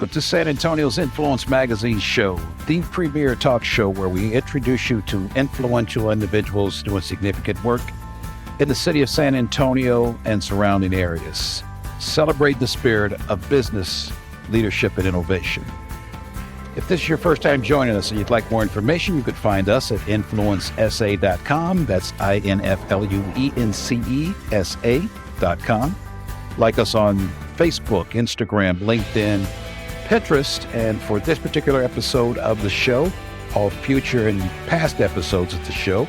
Welcome to San Antonio's Influence Magazine show, the premier talk show where we introduce you to influential individuals doing significant work in the city of San Antonio and surrounding areas. Celebrate the spirit of business, leadership, and innovation. If this is your first time joining us and you'd like more information, you could find us at influencesa.com. That's influencesa.com. Like us on Facebook, Instagram, LinkedIn, Pinterest, and for this particular episode of the show, all future and past episodes of the show,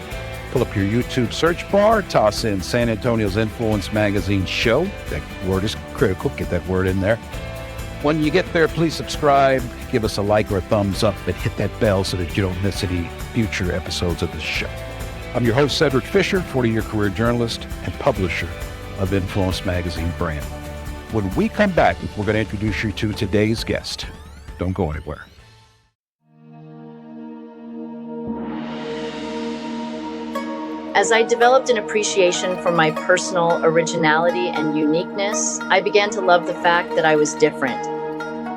pull up your YouTube search bar, toss in San Antonio's Influence Magazine show. That word is critical. Get that word in there. When you get there, please subscribe, give us a like or a thumbs up, and hit that bell so that you don't miss any future episodes of the show. I'm your host, Cedric Fisher, 40-year career journalist and publisher of Influence Magazine brand. When we come back, we're going to introduce you to today's guest. Don't go anywhere. As I developed an appreciation for my personal originality and uniqueness, I began to love the fact that I was different.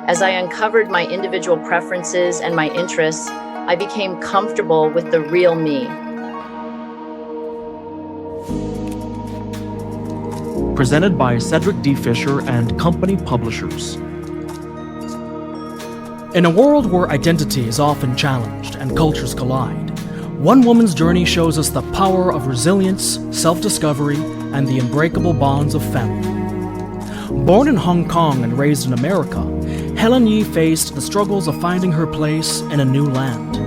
As I uncovered my individual preferences and my interests, I became comfortable with the real me. Presented by Cedric D. Fisher and Company Publishers. In a world where identity is often challenged and cultures collide, one woman's journey shows us the power of resilience, self-discovery, and the unbreakable bonds of family. Born in Hong Kong and raised in America, Helen Yee faced the struggles of finding her place in a new land.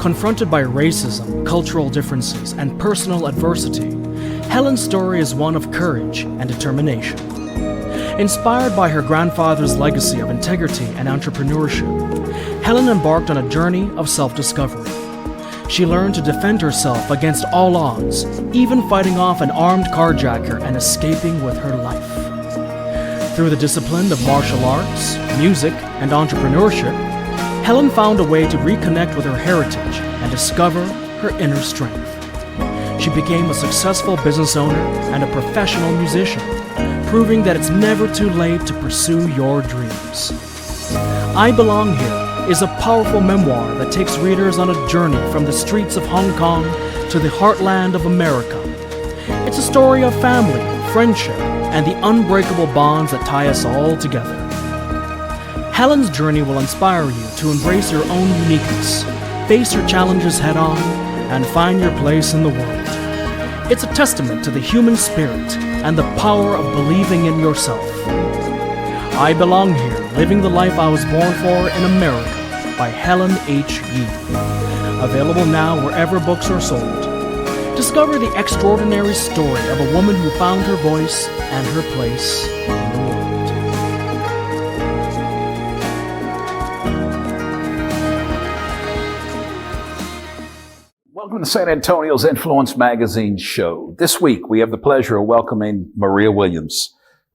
Confronted by racism, cultural differences, and personal adversity, Helen's story is one of courage and determination. Inspired by her grandfather's legacy of integrity and entrepreneurship, Helen embarked on a journey of self-discovery. She learned to defend herself against all odds, even fighting off an armed carjacker and escaping with her life. Through the discipline of martial arts, music, and entrepreneurship, Helen found a way to reconnect with her heritage and discover her inner strength. She became a successful business owner and a professional musician, proving that it's never too late to pursue your dreams. I Belong Here is a powerful memoir that takes readers on a journey from the streets of Hong Kong to the heartland of America. It's a story of family, friendship, and the unbreakable bonds that tie us all together. Helen's journey will inspire you to embrace your own uniqueness, face your challenges head-on, and find your place in the world. It's a testament to the human spirit and the power of believing in yourself. I Belong Here, Living the Life I Was Born For in America by Helen H. Yee. Available now wherever books are sold. Discover the extraordinary story of a woman who found her voice and her place in the world. Welcome to San Antonio's Influence Magazine show. This week, we have the pleasure of welcoming Maria Williams.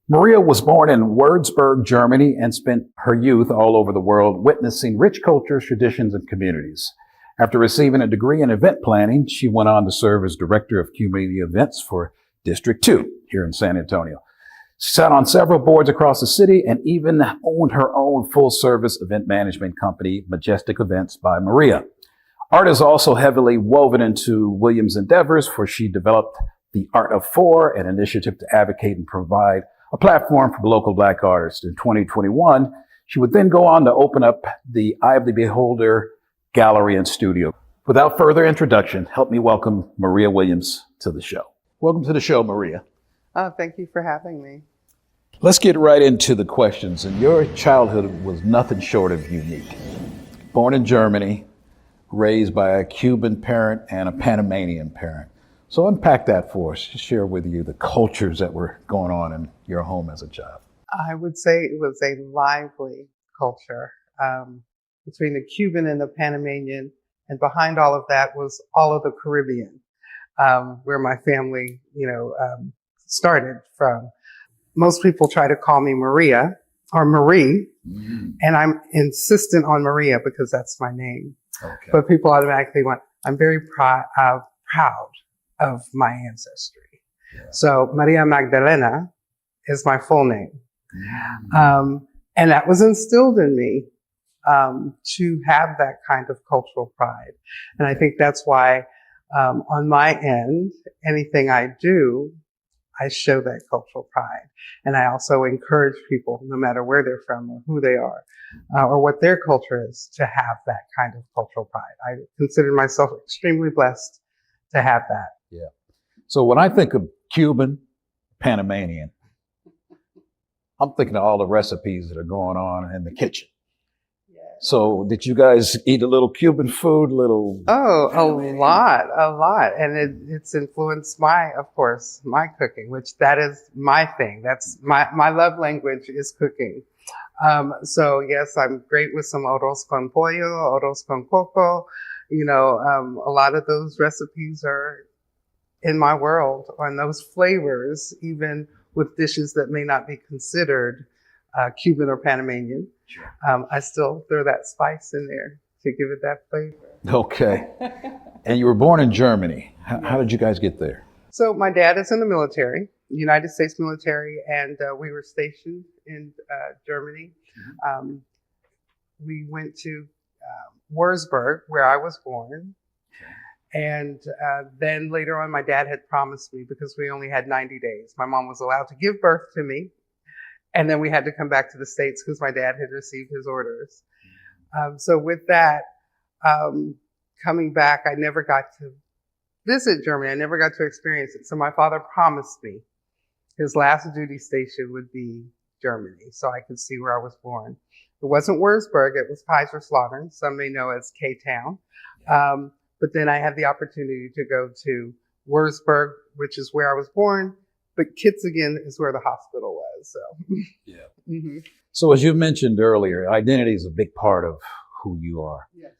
Maria was born in Würzburg, Germany, and spent her youth all over the world witnessing rich cultures, traditions, and communities. After receiving a degree in event planning, she went on to serve as Director of Community Events for District 2 here in San Antonio. She sat on several boards across the city and even owned her own full-service event management company, Majestic Events by Maria. Art is also heavily woven into Williams' endeavors, for she developed the Art of Four, an initiative to advocate and provide a platform for local Black artists. In 2021, she would then go on to open up the Eye of the Beholder gallery and studio. Without further introduction, help me welcome Maria Williams to the show. Welcome to the show, Maria. Thank you for having me. Let's get right into the questions. And your childhood was nothing short of unique. Born in Germany, raised by a Cuban parent and a Panamanian parent. So unpack that for us. Share with you the cultures that were going on in your home as a child. I would say it was a lively culture between the Cuban and the Panamanian, and behind all of that was all of the Caribbean, where my family, started from. Most people try to call me Maria or Marie, and I'm insistent on Maria because that's my name. Okay. But people automatically want, I'm very proud of my ancestry. Yeah. So Maria Magdalena is my full name. And that was instilled in me to have that kind of cultural pride. And I think that's why on my end, anything I do, I show that cultural pride. And I also encourage people, no matter where they're from or who they are, or what their culture is, to have that kind of cultural pride. I consider myself extremely blessed to have that. Yeah. So when I think of Cuban, Panamanian, I'm thinking of all the recipes that are going on in the kitchen. So did you guys eat a little Cuban food, Oh, a lot. And it's influenced of course, my cooking, which that is my thing. That's my love language is cooking. So yes, I'm great with some arroz con pollo, arroz con coco. A lot of those recipes are in my world, and those flavors, even with dishes that may not be considered Cuban or Panamanian. I still throw that spice in there to give it that flavor. Okay. And you were born in Germany. How did you guys get there? So my dad is in the military, United States military, and we were stationed in Germany. We went to Würzburg, where I was born. And then later on, my dad had promised me, because we only had 90 days, my mom was allowed to give birth to me. And then we had to come back to the States because my dad had received his orders. So with that, coming back, I never got to visit Germany. I never got to experience it. So my father promised me his last duty station would be Germany, so I could see where I was born. It wasn't Würzburg, it was Kaiserslautern, some may know as K-Town. But then I had the opportunity to go to Würzburg, which is where I was born, but Kitzingen is where the hospital was. So, yeah. Mm-hmm. So as you mentioned earlier, identity is a big part of who you are. Yes.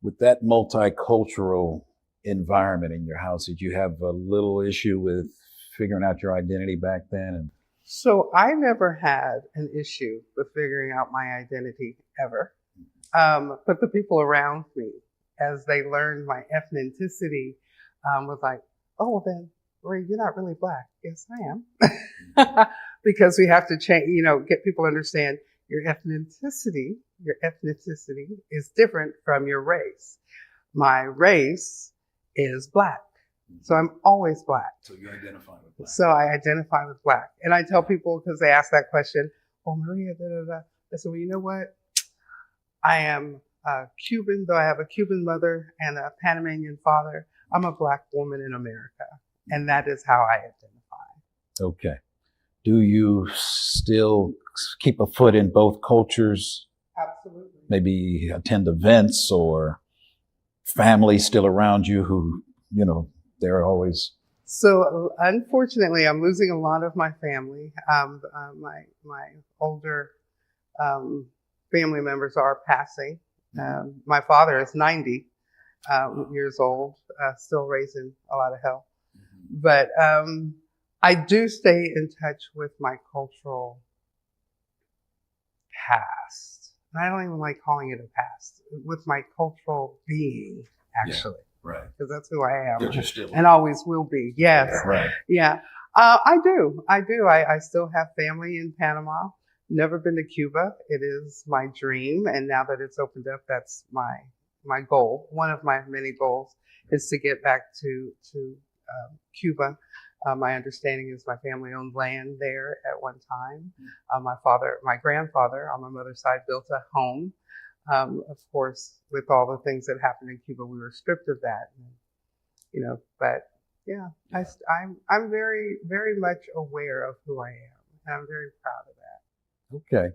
With that multicultural environment in your house, did you have a little issue with figuring out your identity back then? So I never had an issue with figuring out my identity ever. But the people around me, as they learned my ethnicity, was like, oh, well then, Marie, you're not really Black. Yes, I am. Because we have to change, get people to understand your ethnicity is different from your race. My race is Black. So I'm always Black. So you identify with Black. So I identify with Black. And I tell people, because they ask that question, oh, Maria, da, da, da. I said, well, you know what? I am Cuban, though I have a Cuban mother and a Panamanian father. I'm a Black woman in America. And that is how I identify. Okay. Do you still keep a foot in both cultures? Absolutely. Maybe attend events, or family still around you who, they're always... So unfortunately, I'm losing a lot of my family. My older family members are passing. My father is 90 years old, still raising a lot of hell. But I do stay in touch with my cultural past. And I don't even like calling it a past. With my cultural being, actually. Yeah, right. Because that's who I am. You're still... And always will be. Yes. Right. Yeah. I do. I still have family in Panama. Never been to Cuba. It is my dream. And now that it's opened up, that's my goal. One of my many goals is to get back to Cuba. My understanding is my family owned land there at one time. My grandfather on my mother's side built a home. Of course, with all the things that happened in Cuba, we were stripped of that. But yeah, I'm very, very much aware of who I am, and I'm very proud of that. Okay.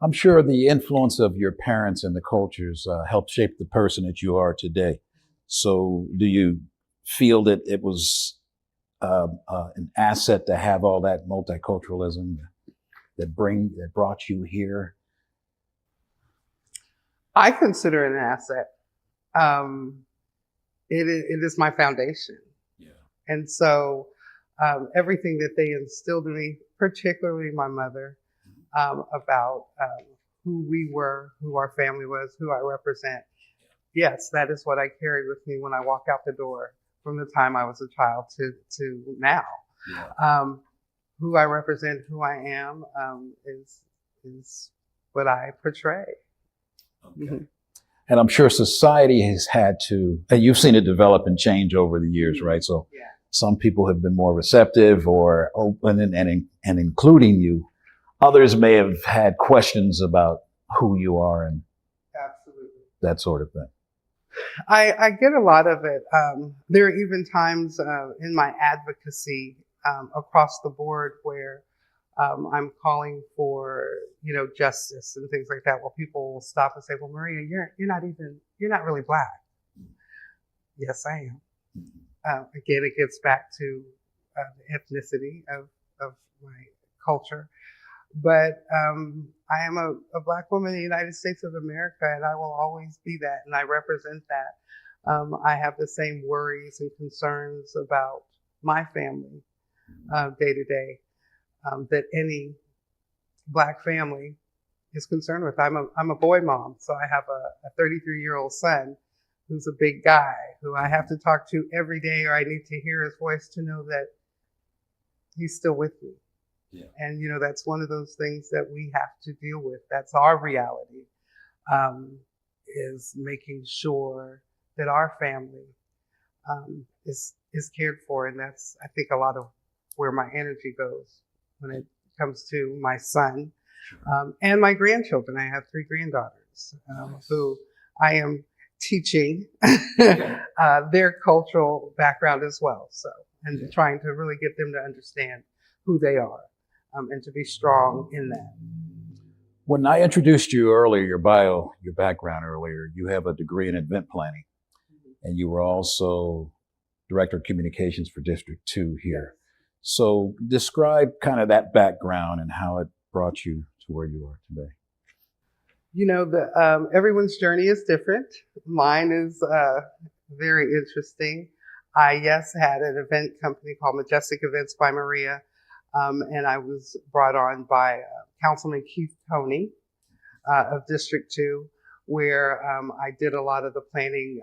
I'm sure the influence of your parents and the cultures helped shape the person that you are today. So do you feel that it was an asset to have all that multiculturalism that brought you here? I consider it an asset. It is my foundation. Yeah. And so everything that they instilled in me, particularly my mother, about who we were, who our family was, who I represent. Yes, that is what I carry with me when I walk out the door, from the time I was a child to now. Yeah. Who I represent, who I am, is what I portray. Okay. Mhm. And I'm sure society has had to, and you've seen it develop and change over the years, right? So Yeah, some people have been more receptive or open and including you. Others may have had questions about who you are and absolutely. that sort of thing. I get a lot of it. There are even times in my advocacy across the board where I'm calling for, justice and things like that. Well, people will stop and say, "Well, Maria, you're not really Black." Yes, I am. Again, it gets back to the ethnicity of my culture. But I am a Black woman in the United States of America, and I will always be that, and I represent that. I have the same worries and concerns about my family day to day that any Black family is concerned with. I'm a boy mom, so I have a 33-year-old son who's a big guy who I have to talk to every day, or I need to hear his voice to know that he's still with me. Yeah. And, that's one of those things that we have to deal with. That's our reality, is making sure that our family is cared for. And that's, I think, a lot of where my energy goes when it comes to my son and my grandchildren. I have 3 granddaughters who I am teaching their cultural background as well. So, and trying to really get them to understand who they are. And to be strong in that. When I introduced you earlier, your background earlier, you have a degree in event planning, and you were also Director of Communications for District 2 here. So describe kind of that background and how it brought you to where you are today. Everyone's journey is different. Mine is very interesting. I, had an event company called Majestic Events by Maria. And I was brought on by Councilman Keith Toney of District 2, where I did a lot of the planning,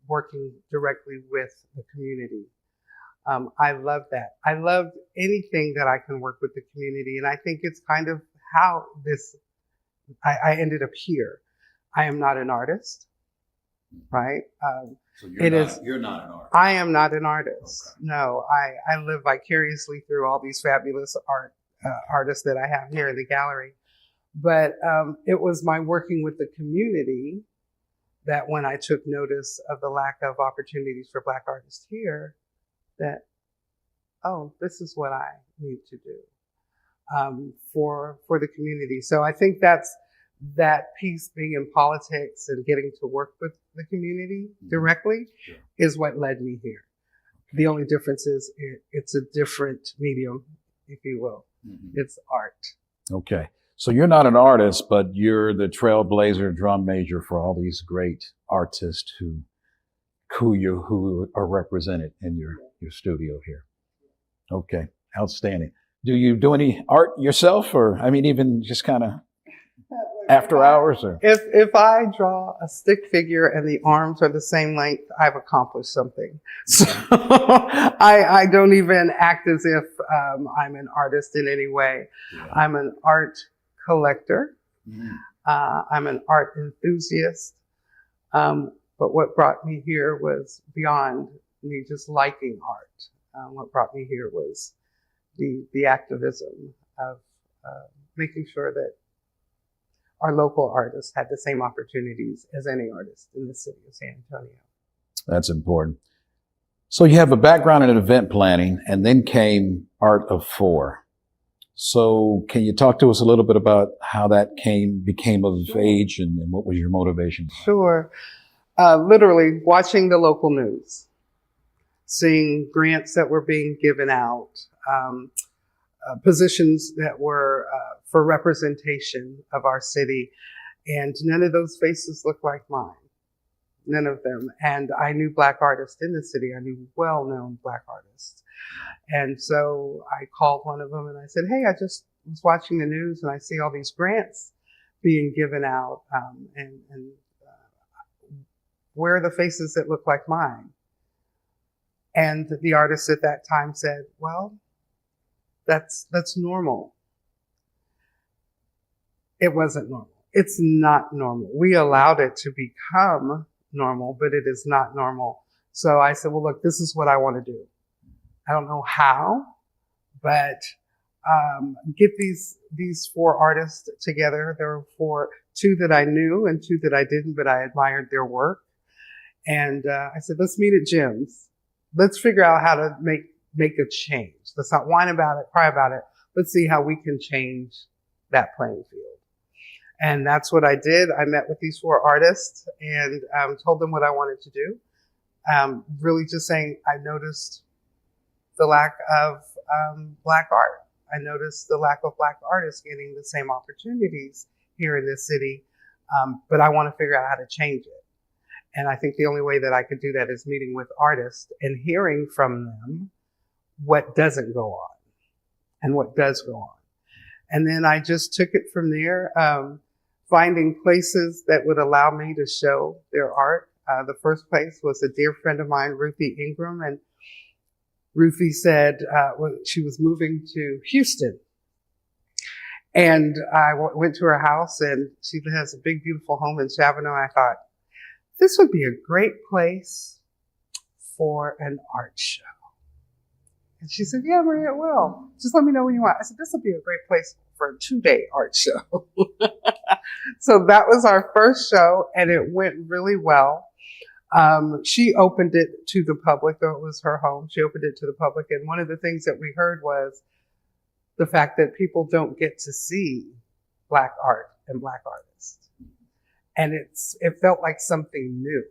working directly with the community. I love that. I love anything that I can work with the community. And I think it's kind of how I ended up here. I am not an artist, right? So you're not an artist. I am not an artist. Okay. No, I live vicariously through all these fabulous artists that I have here in the gallery. But it was my working with the community that when I took notice of the lack of opportunities for Black artists here, that, this is what I need to do for the community. So I think that's that piece, being in politics and getting to work with the community directly, is what led me here. The only difference is it's a different medium, if you will. Mm-hmm. It's art. Okay. So you're not an artist, but you're the trailblazer drum major for all these great artists who are represented in your studio here. Okay. Outstanding. Do you do any art yourself, or even just kind of after hours? Or if I draw a stick figure and the arms are the same length, I've accomplished something. So I don't even act as if I'm an artist in any way. Yeah. I'm an art collector. Mm. I'm an art enthusiast. But what brought me here was beyond me just liking art. What brought me here was the activism of making sure that our local artists had the same opportunities as any artist in the city of San Antonio. That's important. So you have a background in event planning, and then came Art of 4. So can you talk to us a little bit about how that became of age, and what was your motivation? Sure. Literally watching the local news, seeing grants that were being given out, positions that were for representation of our city, and none of those faces looked like mine. None of them. And I knew Black artists in the city. I knew well-known Black artists. And so I called one of them and I said, hey, I just was watching the news and I see all these grants being given out. And where are the faces that look like mine? And the artist at that time said, well, that's normal. It wasn't normal. It's not normal. We allowed it to become normal, but it is not normal. So I said, well, look, this is what I want to do. I don't know how, but get these 4 artists together. There were 2 that I knew and 2 that I didn't, but I admired their work. And I said, let's meet at Jim's. Let's figure out how to make a change. Let's not whine about it, cry about it. Let's see how we can change that playing field. And that's what I did. I met with these 4 artists and told them what I wanted to do. Really just saying, I noticed the lack of Black art. I noticed the lack of Black artists getting the same opportunities here in this city, but I want to figure out how to change it. And I think the only way that I could do that is meeting with artists and hearing from them what doesn't go on and what does go on. And then I just took it from there, finding places that would allow me to show their art. The first place was a dear friend of mine, Ruthie Ingram, and Ruthie said she was moving to Houston. And I went to her house, and she has a big, beautiful home in Chavano. I thought, this would be a great place for an art show. And she said, yeah, Maria, it will. Just let me know when you want. I said, this would be a great place for a 2-day art show. So that was our first show, and it went really well. She opened it to the public, though it was her home. She opened it to the public. And one of the things that we heard was the fact that people don't get to see Black art and Black artists. And it felt like something new.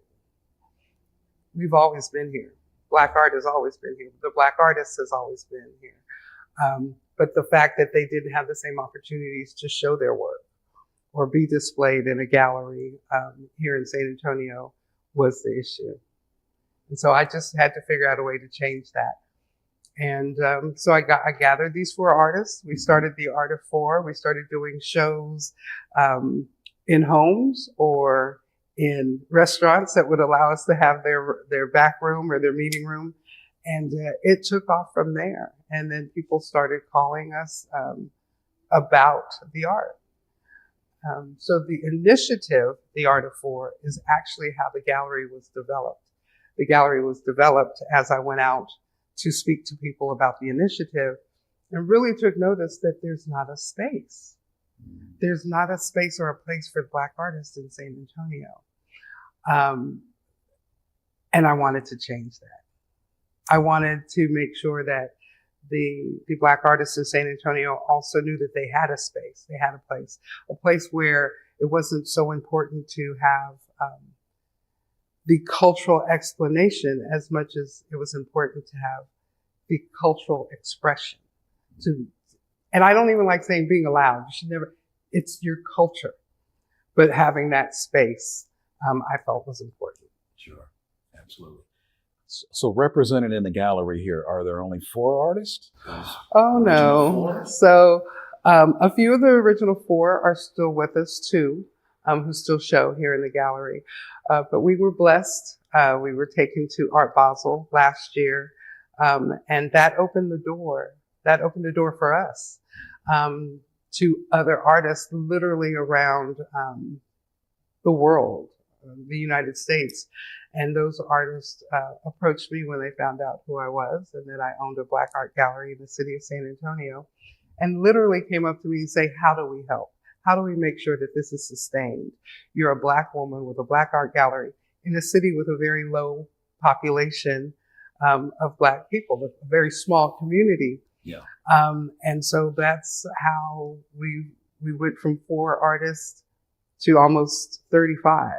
We've always been here. Black art has always been here. The Black artist has always been here. But the fact that they didn't have the same opportunities to show their work or be displayed in a gallery here in San Antonio was the issue. And so I just had to figure out a way to change that. And so I gathered these 4 artists. We started the Art of 4. We started doing shows in homes or in restaurants that would allow us to have their back room or their meeting room. And it took off from there. And then people started calling us about the art. So the initiative, the Art of 4, is actually how the gallery was developed. The gallery was developed as I went out to speak to people about the initiative and really took notice that there's not a space. There's not a space or a place for Black artists in San Antonio. And I wanted to change that. I wanted to make sure that the Black artists in San Antonio also knew that they had a space, they had a place where it wasn't so important to have the cultural explanation as much as it was important to have the cultural expression. And I don't even like saying being allowed. You should never, it's your culture. But having that space, I felt was important. Sure, absolutely. So represented in the gallery here, are there only 4 artists? Oh, no. 4? So a few of the original 4 are still with us, too, who still show here in the gallery. But we were blessed. We were taken to Art Basel last year, and that opened the door. That opened the door for us to other artists literally around the world, the United States. And those artists approached me when they found out who I was and that I owned a Black art gallery in the city of San Antonio, and literally came up to me and say, how do we help? How do we make sure that this is sustained? You're a Black woman with a Black art gallery in a city with a very low population of Black people, a very small community. Yeah. And so that's how we went from 4 artists to almost 35.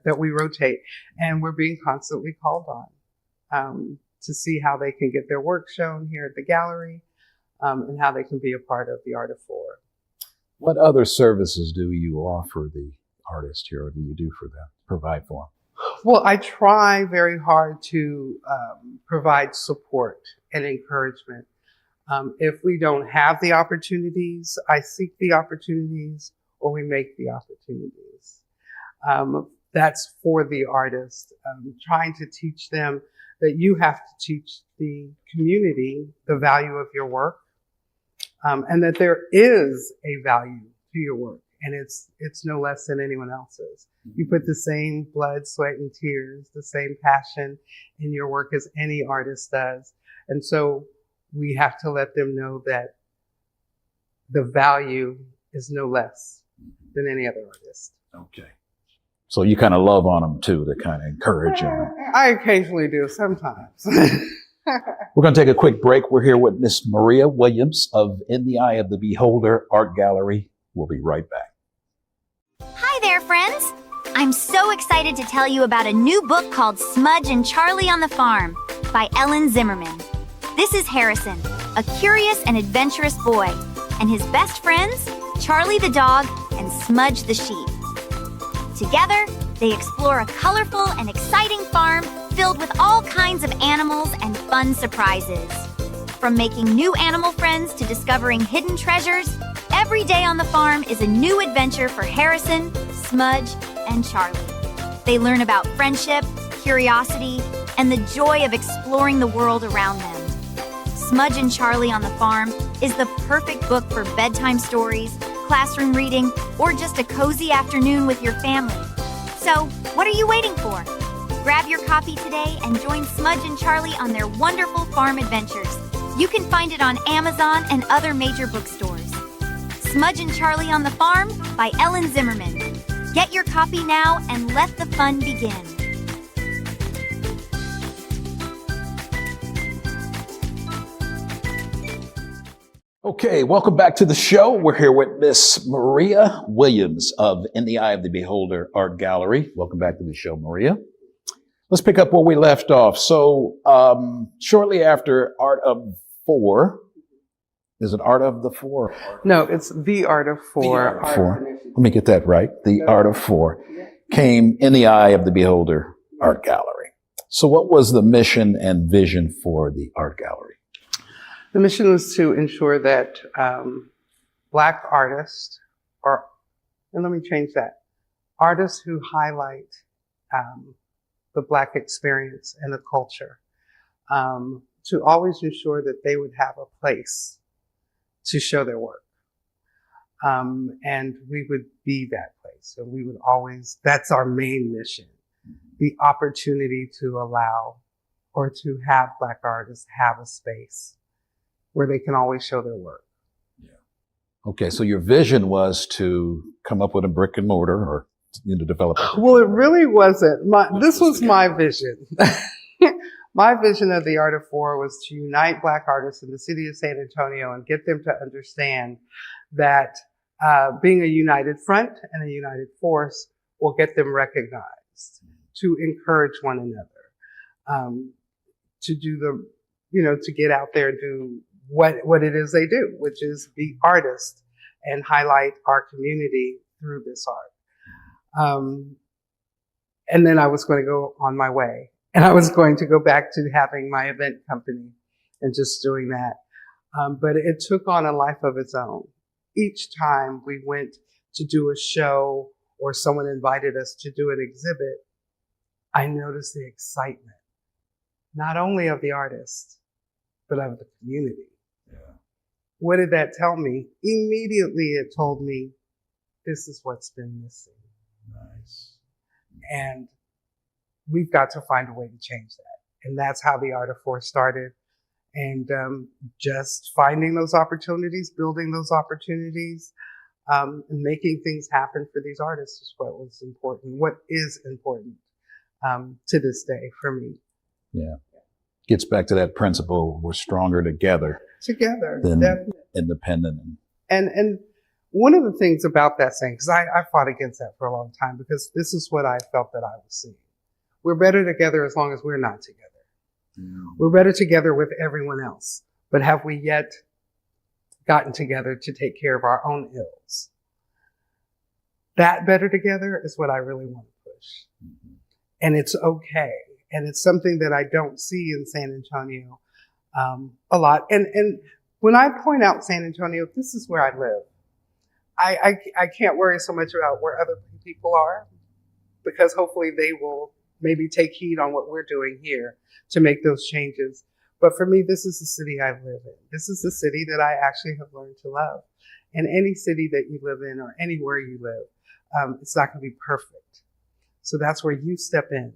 That we rotate, and we're being constantly called on to see how they can get their work shown here at the gallery, and how they can be a part of the Art of 4. What other services do you offer the artist here, or do you do for them, provide for them? Well, I try very hard to provide support and encouragement. If we don't have the opportunities, I seek the opportunities, or we make the opportunities. That's for the artist, trying to teach them that you have to teach the community the value of your work, and that there is a value to your work, and it's no less than anyone else's. You put the same blood, sweat, and tears, the same passion in your work as any artist does. And so we have to let them know that the value is no less than any other artist. Okay. So you kind of love on them too, to kind of encourage them. I occasionally do, sometimes. We're going to take a quick break. We're here with Miss Maria Williams of In the Eye of the Beholder Art Gallery. We'll be right back. Hi there, friends! I'm so excited to tell you about a new book called Smudge and Charlie on the Farm by Ellen Zimmerman. This is Harrison, a curious and adventurous boy, and his best friends, Charlie the dog and Smudge the sheep. Together, they explore a colorful and exciting farm filled with all kinds of animals and fun surprises. From making new animal friends to discovering hidden treasures, every day on the farm is a new adventure for Harrison, Smudge, and Charlie. They learn about friendship, curiosity, and the joy of exploring the world around them. Smudge and Charlie on the Farm is the perfect book for bedtime stories, classroom reading, or just a cozy afternoon with your family. So, what are you waiting for? Grab your copy today and join Smudge and Charlie on their wonderful farm adventures. You can find it on Amazon and other major bookstores. Smudge and Charlie on the Farm by Ellen Zimmerman. Get your copy now and let the fun begin. Okay, welcome back to the show. We're here with Miss Maria Williams of In the Eye of the Beholder Art Gallery. Welcome back to the show, Maria. Let's pick up where we left off. So, shortly after Art of Four, is it Art of the Four? No, it's The Art of Four. Let me get that right. The Art of Four came In the Eye of the Beholder Art Gallery. So what was the mission and vision for the art gallery? The mission was to ensure that Black artists, and let me change that, artists who highlight the Black experience and the culture, to always ensure that they would have a place to show their work. And we would be that place. And we would always, that's our main mission, the opportunity to allow or to have Black artists have a space where they can always show their work. Yeah. Okay, so your vision was to come up with a brick and mortar or develop it. Well, it really wasn't. This was my vision. My vision of the Art of Four was to unite Black artists in the city of San Antonio and get them to understand that being a united front and a united force will get them recognized, to encourage one another, to do to get out there and do what it is they do, which is be artists and highlight our community through this art. And then I was going to go on my way. And I was going to go back to having my event company and just doing that. But it took on a life of its own. Each time we went to do a show or someone invited us to do an exhibit, I noticed the excitement, not only of the artist, but of the community. Yeah. What did that tell me? Immediately it told me, this is what's been missing. Nice. And we've got to find a way to change that. And that's how the Art of Four started. And just finding those opportunities, building those opportunities, and making things happen for these artists is what was important, what is important to this day for me. Yeah. Gets back to that principle, we're stronger together. Together, than definitely. Independent. And one of the things about that saying, because I fought against that for a long time, because this is what I felt that I was seeing. We're better together as long as we're not together. Mm. We're better together with everyone else. But have we yet gotten together to take care of our own ills? That better together is what I really want to push. Mm-hmm. And it's okay. And it's something that I don't see in San Antonio a lot. And when I point out San Antonio, this is where I live. I can't worry so much about where other people are, because hopefully they will maybe take heed on what we're doing here to make those changes. But for me, this is the city I live in. This is the city that I actually have learned to love. in any city that you live in or anywhere you live. It's not going to be perfect. So that's where you step in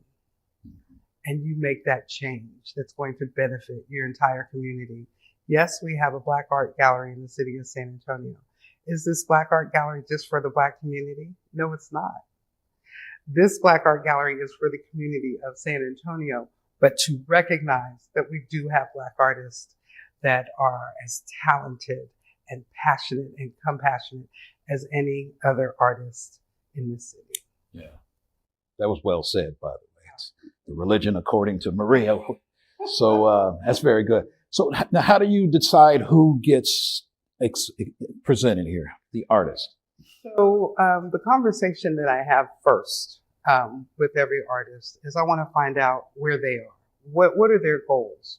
and you make that change that's going to benefit your entire community. Yes, we have a Black art gallery in the city of San Antonio. Is this Black art gallery just for the Black community? No, it's not. This Black art gallery is for the community of San Antonio, but to recognize that we do have Black artists that are as talented and passionate and compassionate as any other artist in this city. Yeah. That was well said, by the way. It's the religion according to Maria. So that's very good. So now how do you decide who gets presented here, the artist? So the conversation that I have first with every artist is I want to find out where they are. What are their goals?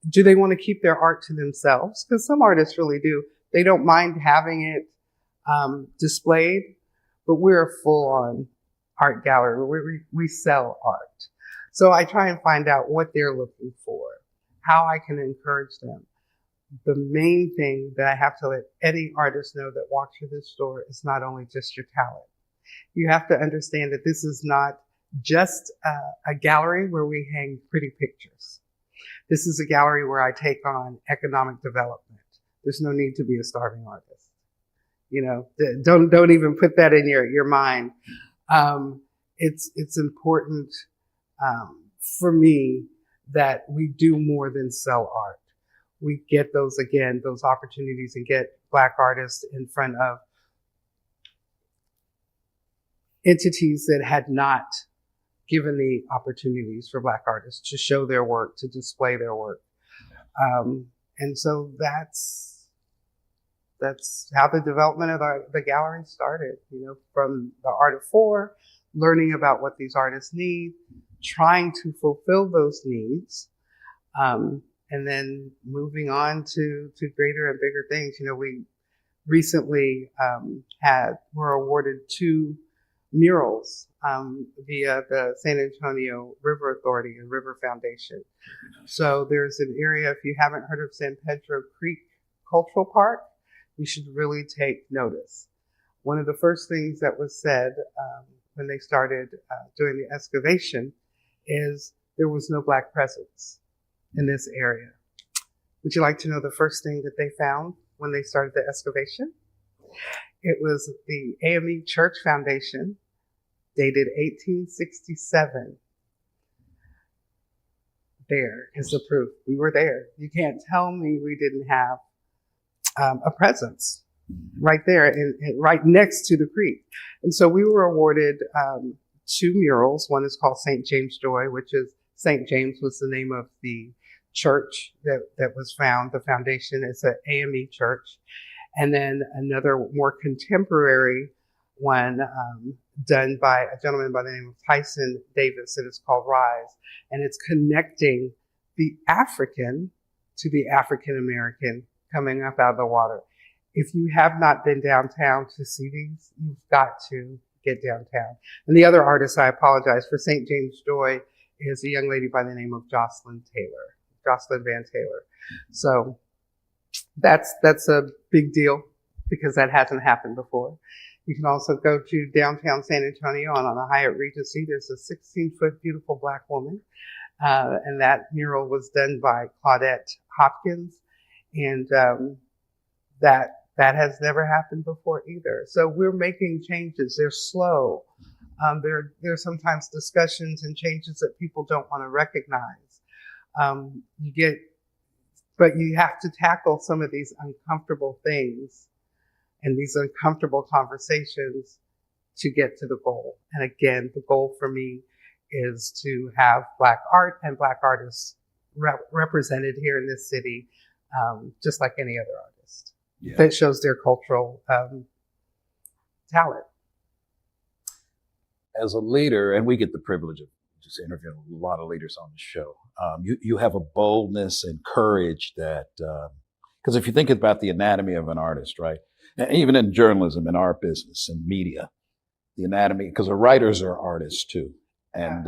Do they want to keep their art to themselves? Because some artists really do. They don't mind having it displayed, but we're a full-on art gallery. We sell art. So I try and find out what they're looking for, how I can encourage them. The main thing that I have to let any artist know that walks through this store is not only just your talent. You have to understand that this is not just a gallery where we hang pretty pictures. This is a gallery where I take on economic development. There's no need to be a starving artist. You know, don't even put that in your mind. It's important for me that we do more than sell art. We get those opportunities and get Black artists in front of entities that had not given the opportunities for Black artists to show their work, to display their work. And so that's how the development of the gallery started, you know, from the Art of Four, learning about what these artists need, trying to fulfill those needs, and then moving on to greater and bigger things. You know, we recently were awarded 2 murals via the San Antonio River Authority and River Foundation. So there's an area, if you haven't heard of San Pedro Creek Cultural Park, you should really take notice. One of the first things that was said when they started doing the excavation is there was no Black presence in this area. Would you like to know the first thing that they found when they started the excavation? It was the AME Church Foundation, dated 1867. There is the proof. We were there. You can't tell me we didn't have a presence right there and right next to the creek. And so we were awarded 2 murals. One is called St. James Joy, which is St. James was the name of the church that was found. The foundation is an AME church. And then another more contemporary one done by a gentleman by the name of Tyson Davis, and it's called Rise. And it's connecting the African to the African American coming up out of the water. If you have not been downtown to see these, you've got to get downtown. And the other artist, I apologize, for St. James Joy is a young lady by the name of Jocelyn Van Taylor. So that's a big deal because that hasn't happened before. You can also go to downtown San Antonio and on the Hyatt Regency. There's a 16-foot beautiful Black woman. And that mural was done by Claudette Hopkins. And that has never happened before either. So we're making changes. They're slow. There are sometimes discussions and changes that people don't want to recognize. But you have to tackle some of these uncomfortable things and these uncomfortable conversations to get to the goal. And again, the goal for me is to have Black art and Black artists represented here in this city, just like any other artist. Yeah. That shows their cultural talent. As a leader, and we get the privilege of just interviewing a lot of leaders on the show, you have a boldness and courage that, because if you think about the anatomy of an artist, right? And even in journalism, in our business, and media, the anatomy, because the writers are artists too. And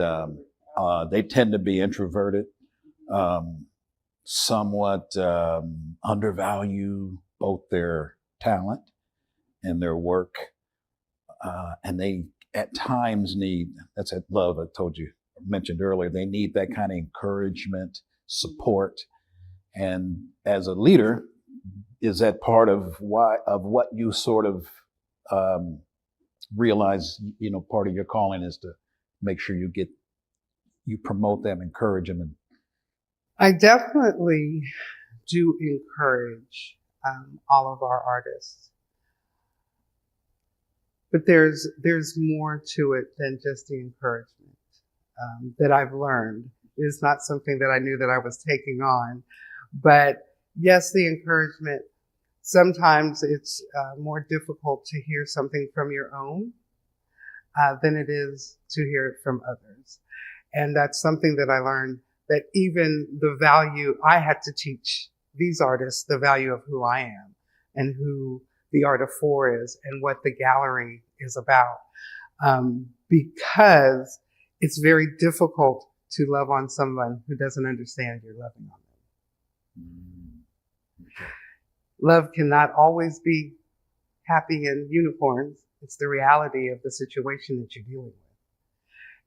they tend to be introverted, somewhat undervalue both their talent and their work, and they at times need, that's that love I mentioned earlier, they need that kind of encouragement, support. And as a leader, is that part of what you sort of realize, part of your calling is to make sure you promote them, encourage them? And I definitely do encourage all of our artists. But there's more to it than just the encouragement that I've learned. It's not something that I knew that I was taking on. But yes, the encouragement, sometimes it's more difficult to hear something from your own than it is to hear it from others. And that's something that I learned, that even the value, I had to teach these artists the value of who I am and who the Art of Four is and what the gallery is about. Because it's very difficult to love on someone who doesn't understand you're loving on them. Okay. Love cannot always be happy and unicorns. It's the reality of the situation that you're dealing with.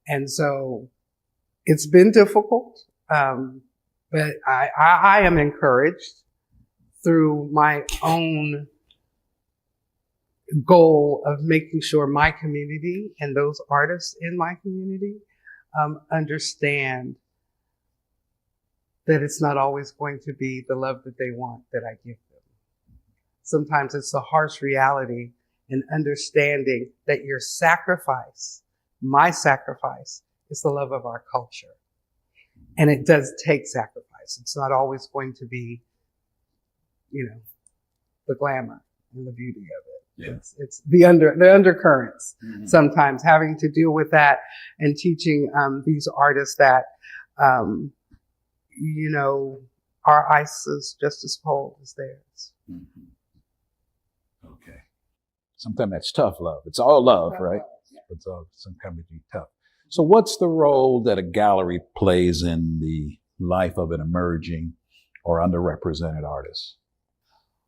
And so it's been difficult, but I am encouraged through my own goal of making sure my community and those artists in my community understand that it's not always going to be the love that they want that I give them. Sometimes it's the harsh reality and understanding that your sacrifice, my sacrifice, is the love of our culture. And it does take sacrifice. It's not always going to be, the glamour and the beauty of it. Yeah. It's the undercurrents, Mm-hmm. sometimes having to deal with that and teaching these artists that, our ice is just as cold as theirs. Mm-hmm. Okay. Sometimes that's tough love. It's all love, right? It's all sometimes it's tough. So what's the role that a gallery plays in the life of an emerging or underrepresented artist?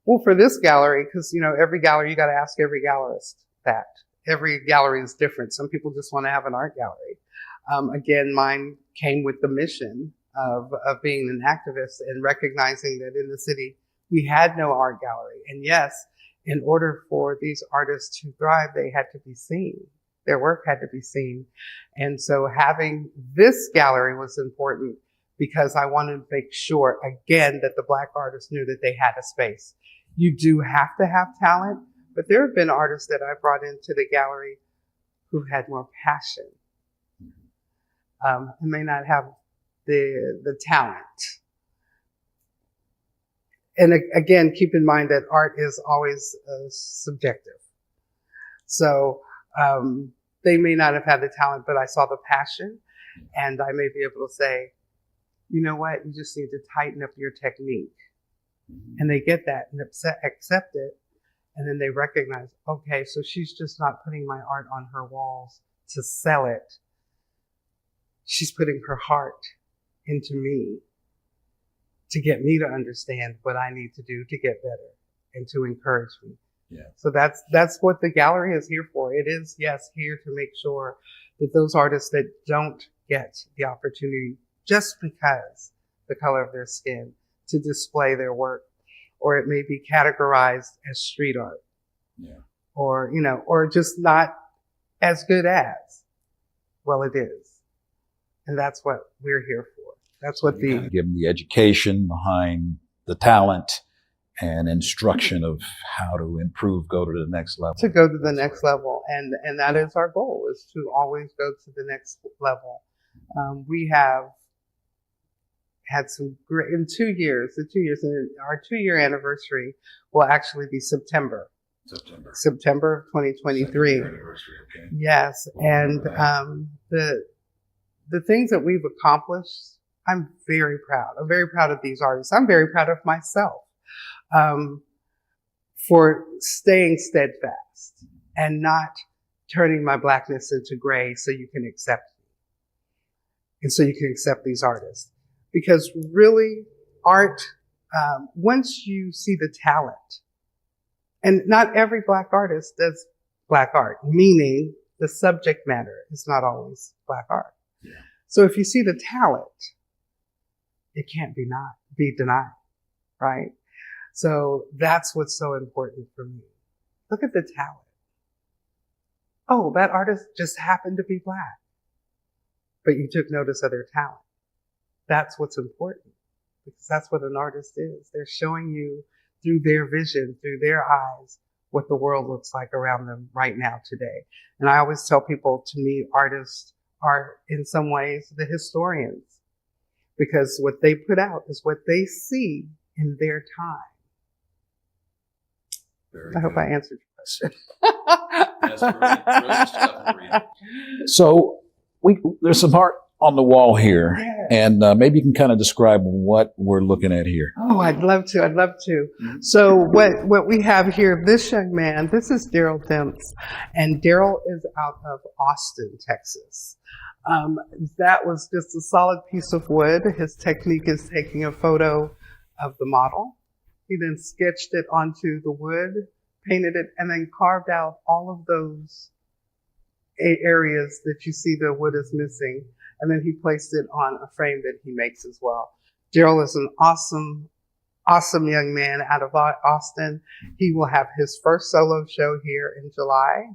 Well, for this gallery, because, every gallery, you got to ask every gallerist that. Every gallery is different. Some people just want to have an art gallery. Again, mine came with the mission of being an activist and recognizing that in the city, we had no art gallery. And yes, in order for these artists to thrive, they had to be seen. Their work had to be seen. And so having this gallery was important because I wanted to make sure, again, that the Black artists knew that they had a space. You do have to have talent, but there have been artists that I brought into the gallery who had more passion. And may not have the talent. And again, keep in mind that art is always subjective. So they may not have had the talent, but I saw the passion, and I may be able to say, you know what, you just need to tighten up your technique. And they get that and accept it. And then they recognize, okay, so she's just not putting my art on her walls to sell it. She's putting her heart into me to get me to understand what I need to do to get better and to encourage me. Yeah. So that's what the gallery is here for. It is, yes, here to make sure that those artists that don't get the opportunity just because the color of their skin to display their work, or it may be categorized as street art. Yeah. Or, or just not as good as. Well, it is. And that's what we're here for. That's what You gotta give them the education behind the talent and instruction of how to improve, go to the next level. to go to the next level. And that is our goal, is to always go to the next level. We have had some great, in 2 years, and our 2-year anniversary will actually be September of 2023. Anniversary, okay. Yes. And the things that we've accomplished, I'm very proud. I'm very proud of these artists. I'm very proud of myself for staying steadfast and not turning my blackness into gray so you can accept me. And so you can accept these artists. Because really, art, once you see the talent And not every Black artist does Black art, meaning the subject matter is not always Black art. Yeah. So if you see the talent, it can't be denied, right? So that's what's so important for me. Look at the talent. Oh, that artist just happened to be Black, but you took notice of their talent. That's what's important, because that's what an artist is. They're showing you through their vision, through their eyes, what the world looks like around them right now today. And I always tell people, to me, artists are in some ways the historians, because what they put out is what they see in their time. I hope I answered your question. That's brilliant stuff, Maria. So there's some art on the wall here, and maybe you can kind of describe what we're looking at here. Oh, I'd love to. So what we have here, this young man, this is Daryl Demps, and Daryl is out of Austin, Texas. That was just a solid piece of wood. His technique is taking a photo of the model. He then sketched it onto the wood, painted it, and then carved out all of those areas that you see the wood is missing. And then he placed it on a frame that he makes as well. Daryl is an awesome young man out of Austin. He will have his first solo show here in July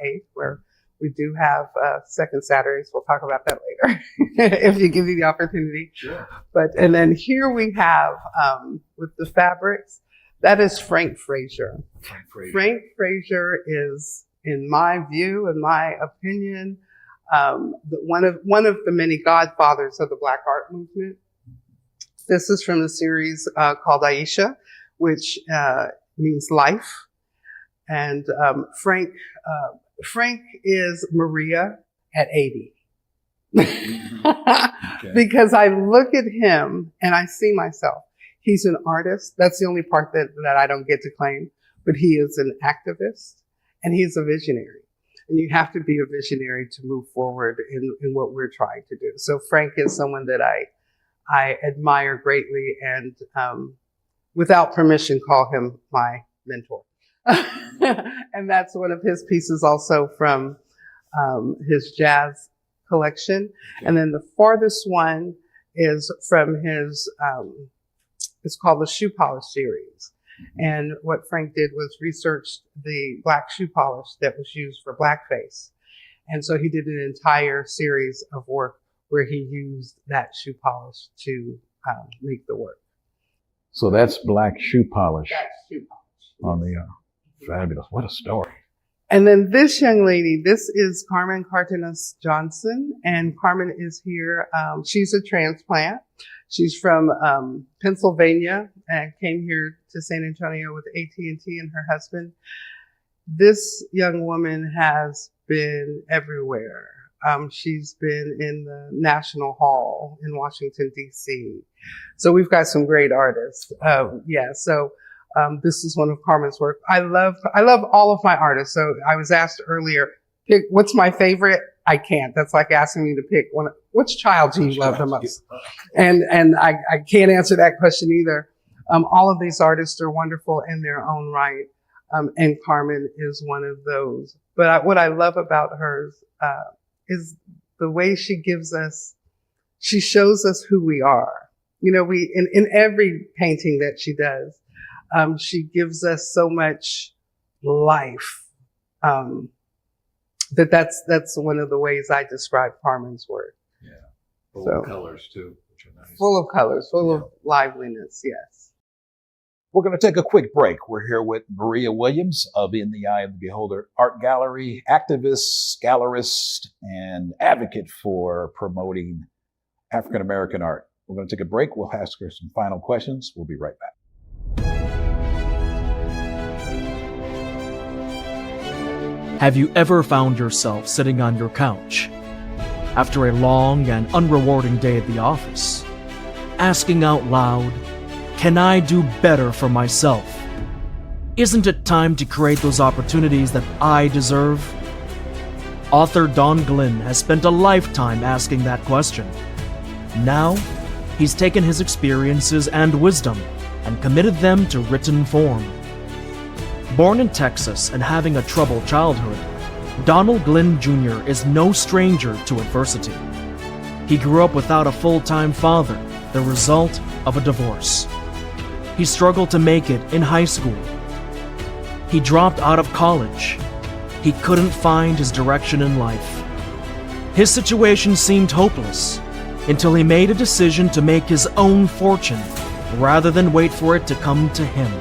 8th, where we do have second Saturdays. We'll talk about that later if you give me the opportunity. Sure. And then here we have, with the fabrics, that is Frank Frazier. Frank Frazier is, in my view, in my opinion, one of the many godfathers of the Black art movement. This is from the series called Aisha, which means life. And Frank is Maria at 80. Okay. Because I look at him and I see myself. He's an artist. That's the only part that I don't get to claim. But he is an activist and he's a visionary. And you have to be a visionary to move forward in what we're trying to do. So Frank is someone that I admire greatly, and without permission, call him my mentor. And that's one of his pieces also from his jazz collection. Okay. And then the farthest one is from his, it's called the Shoe Polish series. And what Frank did was researched the Black shoe polish that was used for blackface. And so he did an entire series of work where he used that shoe polish to make the work. So that's Black shoe polish That's shoe polish. on the fabulous. What a story. And then this young lady, this is Carmen Cardenas Johnson, and Carmen is here. She's a transplant. She's from Pennsylvania and came here to San Antonio with AT&T and her husband. This young woman has been everywhere. She's been in the National Hall in Washington, D.C. So we've got some great artists. This is one of Carmen's work. I love all of my artists. So I was asked earlier, pick what's my favorite? I can't. That's like asking me to pick one. Which child do you love the most? And I can't answer that question either. All of these artists are wonderful in their own right. And Carmen is one of those. But what I love about hers is the way she shows us who we are. You know, in every painting that she does, she gives us so much life. That's one of the ways I describe Carmen's work. Yeah. Full of colors too, which are nice. Full of colors, full of liveliness, yes. We're going to take a quick break. We're here with Maria Williams of In the Eye of the Beholder Art Gallery, activist, gallerist, and advocate for promoting African American art. We're going to take a break. We'll ask her some final questions. We'll be right back. Have you ever found yourself sitting on your couch after a long and unrewarding day at the office, asking out loud, "Can I do better for myself? Isn't it time to create those opportunities that I deserve?" Author Don Glynn has spent a lifetime asking that question. Now, he's taken his experiences and wisdom and committed them to written form. Born in Texas and having a troubled childhood, Donald Glenn Jr. is no stranger to adversity. He grew up without a full-time father, the result of a divorce. He struggled to make it in high school. He dropped out of college. He couldn't find his direction in life. His situation seemed hopeless until he made a decision to make his own fortune rather than wait for it to come to him.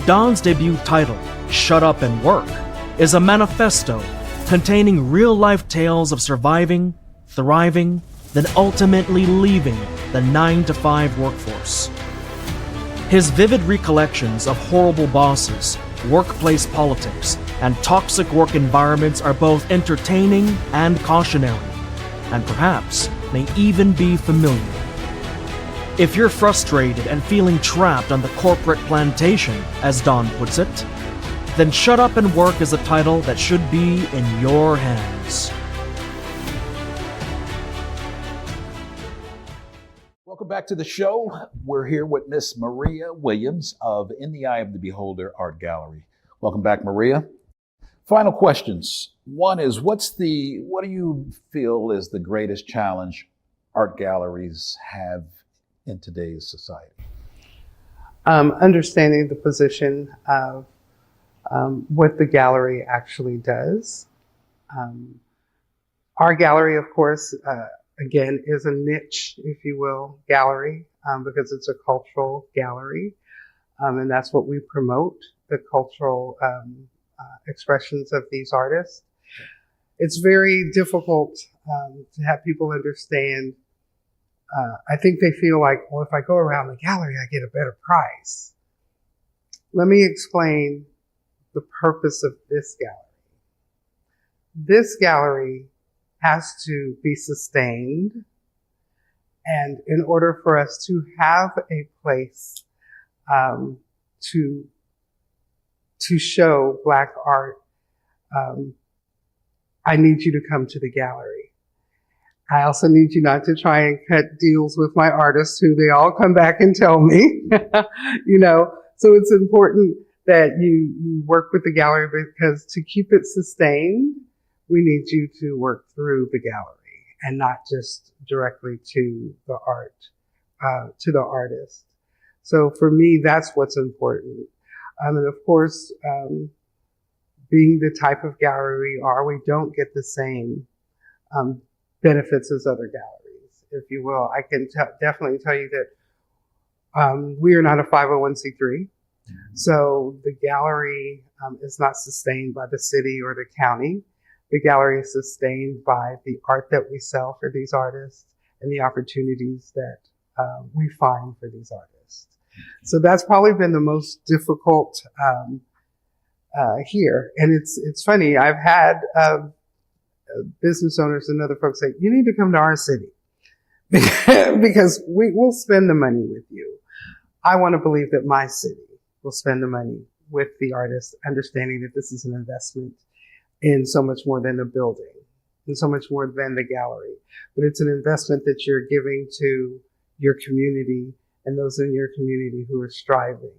Don's debut title, Shut Up and Work, is a manifesto containing real-life tales of surviving, thriving, then ultimately leaving the 9-to-5 workforce. His vivid recollections of horrible bosses, workplace politics, and toxic work environments are both entertaining and cautionary, and perhaps may even be familiar. If you're frustrated and feeling trapped on the corporate plantation, as Don puts it, then Shut Up and Work is a title that should be in your hands. Welcome back to the show. We're here with Miss Maria Williams of In the Eye of the Beholder Art Gallery. Welcome back, Maria. Final questions. One is, what do you feel is the greatest challenge art galleries have in today's society? Understanding the position of what the gallery actually does. Our gallery, of course, again, is a niche, if you will, gallery, because it's a cultural gallery. And that's what we promote, the cultural expressions of these artists. It's very difficult to have people understand. I think they feel like, well, if I go around the gallery, I get a better price. Let me explain the purpose of this gallery. This gallery has to be sustained, and in order for us to have a place to show Black art, I need you to come to the gallery. I also need you not to try and cut deals with my artists, who they all come back and tell me, so it's important that you work with the gallery, because to keep it sustained, we need you to work through the gallery and not just directly to the art, to the artist. So for me, that's what's important. And of course, being the type of gallery we are, we don't get the same benefits as other galleries, if you will. I can definitely tell you that we are not a 501c3. So the gallery is not sustained by the city or the county. The gallery is sustained by the art that we sell for these artists and the opportunities that we find for these artists. So that's probably been the most difficult here. And it's funny, I've had business owners and other folks say, you need to come to our city because we'll spend the money with you. I want to believe that my city will spend the money with the artists, understanding that this is an investment in so much more than the building, and so much more than the gallery. But it's an investment that you're giving to your community and those in your community who are striving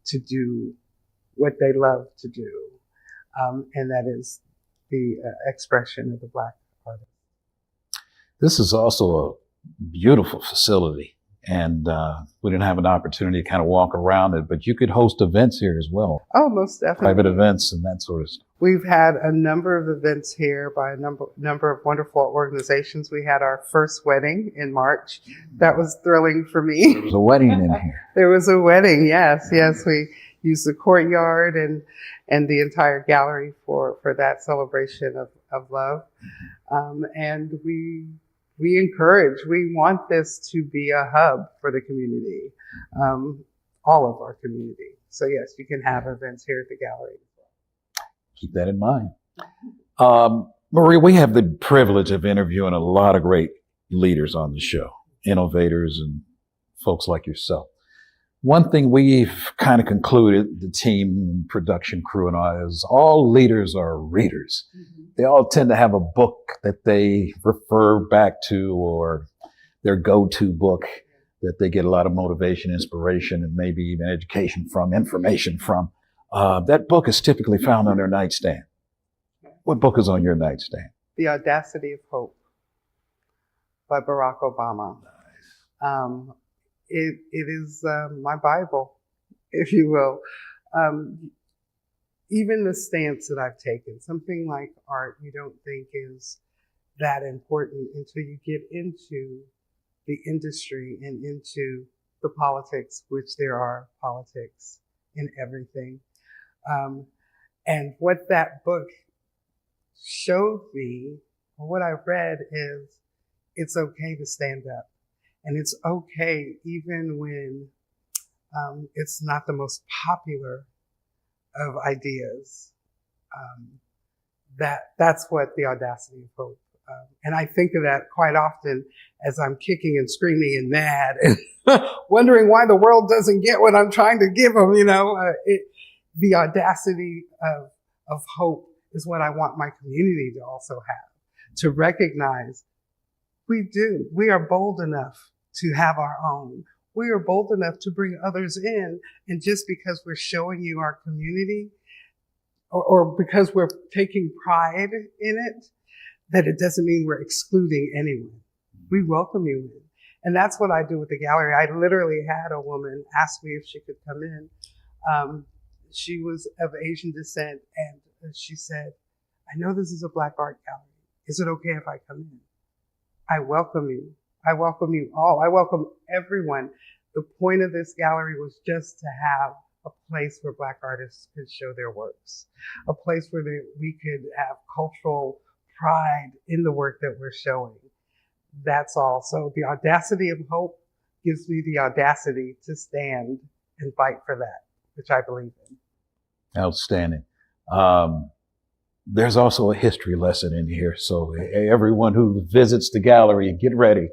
to do what they love to do. And that is the expression of the Black artist. This is also a beautiful facility. And we didn't have an opportunity to kind of walk around it, but you could host events here as well. Oh, most definitely. Private events and that sort of stuff. We've had a number of events here by a number of wonderful organizations. We had our first wedding in March. That was thrilling for me. There was a wedding in here. There was a wedding, yes. We used the courtyard and the entire gallery for that celebration of love. And we encourage, we want this to be a hub for the community, all of our community. So yes, you can have events here at the gallery. Keep that in mind. Maria, we have the privilege of interviewing a lot of great leaders on the show, innovators and folks like yourself. One thing we've kind of concluded, the team and production crew and all, is all leaders are readers. Mm-hmm. They all tend to have a book that they refer back to, or their go-to book that they get a lot of motivation, inspiration, and maybe even education from, information from. That book is typically found on their nightstand. What book is on your nightstand? The Audacity of Hope by Barack Obama. It is my Bible, if you will. Even the stance that I've taken, something like art, you don't think is that important until you get into the industry and into the politics, which there are politics in everything. And what that book showed me, or what I read, is it's okay to stand up. And it's okay even when it's not the most popular of ideas. That's what the Audacity of Hope. And I think of that quite often as I'm kicking and screaming and mad and wondering why the world doesn't get what I'm trying to give them. The audacity of hope is what I want my community to also have, to recognize we are bold enough to have our own. We are bold enough to bring others in. And just because we're showing you our community or because we're taking pride in it, that it doesn't mean we're excluding anyone. We welcome you in. And that's what I do with the gallery. I literally had a woman ask me if she could come in. She was of Asian descent, and she said, I know this is a Black art gallery. Is it okay if I come in? I welcome you. I welcome you all. I welcome everyone. The point of this gallery was just to have a place where Black artists could show their works, a place where we could have cultural pride in the work that we're showing. That's all. So the Audacity of Hope gives me the audacity to stand and fight for that, which I believe in. Outstanding. There's also a history lesson in here. So everyone who visits the gallery, get ready.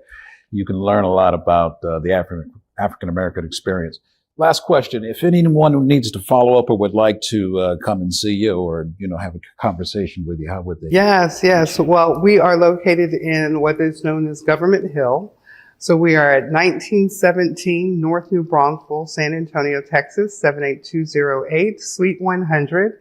You can learn a lot about the African-American experience. Last question. If anyone who needs to follow up or would like to come and see you or, have a conversation with you, how would they? Yes. Well, we are located in what is known as Government Hill. So we are at 1917 North New Braunfels, San Antonio, Texas, 78208, Suite 100.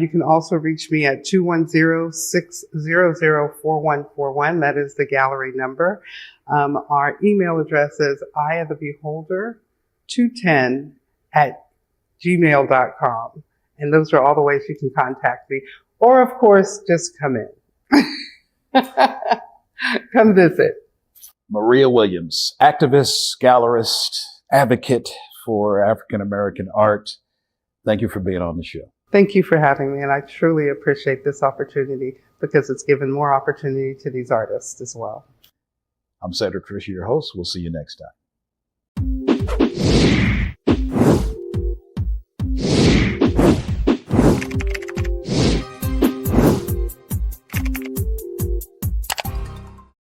You can also reach me at 210-600-4141. That is the gallery number. Our email address is eyeofthebeholder210@gmail.com. And those are all the ways you can contact me. Or, of course, just come in. Come visit. Maria Williams, activist, gallerist, advocate for African-American art. Thank you for being on the show. Thank you for having me, and I truly appreciate this opportunity because it's given more opportunity to these artists as well. I'm Cedric Fisher, your host. We'll see you next time.